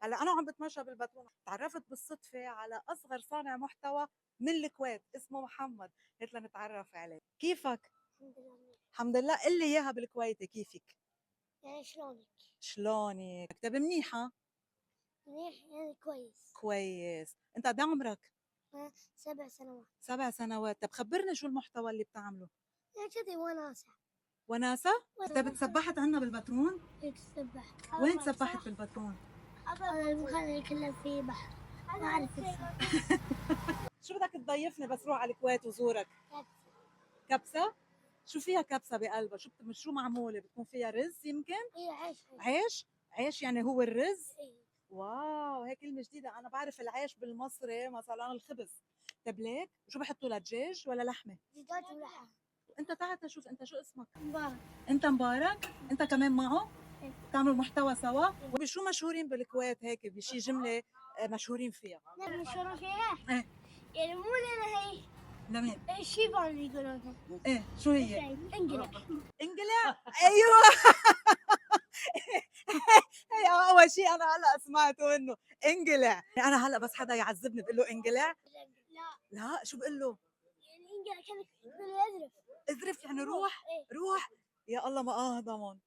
هلا انا عم بتمشى بالبترون، تعرفت بالصدفه على اصغر صانع محتوى من الكويت اسمه محمد، قلت له نتعرف عليه. كيفك؟ الحمد لله منيح. الحمد لله. قل لي اياها بالكويتي كيفك؟ يعني شلونك؟ شلونك؟ طيب منيحه؟ منيح يعني كويس. كويس. انت قد إيه عمرك؟ 7 سنوات. 7 سنوات. طب خبرني شو المحتوى اللي بتعمله؟ يعني كذي وناسة. وناسه؟ انت تسبحت عنا بالبترون؟ هيك تسبح. وين تسبحت بالبترون؟ هذا المكان اللي كله فيه بحر. ما أعرف اسمه. شو بدك تضيفني بس روح على الكويت وزورك؟ كبسه؟ شو فيها كبسه بقلبها؟ شو معموله؟ بتكون فيها رز يمكن؟ هي عيش. عيش؟ عيش يعني هو الرز؟ إيه. واو، هيك كلمه جديده. انا بعرف العيش بالمصري مثلا الخبز. طيب ليك شو بحطوا لها، دجاج ولا لحمه؟ دجاج ولحم. انت تعال شوف، انت شو اسمك؟ مبارك. انت مبارك؟ انت كمان معه؟ إيه. بتعملوا محتوى سوا؟ وبشو مشهورين بالكويت هيك بشي جمله مشهورين فيها؟ نحن مشهورين فيها؟ ايه. يعني مو لنا هي. لمين؟ الشيفان اللي يقولونها. ايه شو هي؟ انقلع. انقلع. ايوه. هي اول شيء انا هلا سمعته منه انقلع. انا هلا بس حدا يعذبني بقول له انقلع. لا. لا شو بقول له؟ يعني انقلع كانك تقول ازرف. اذرف يعني روح. إيه. روح. يا الله ما اهضمن.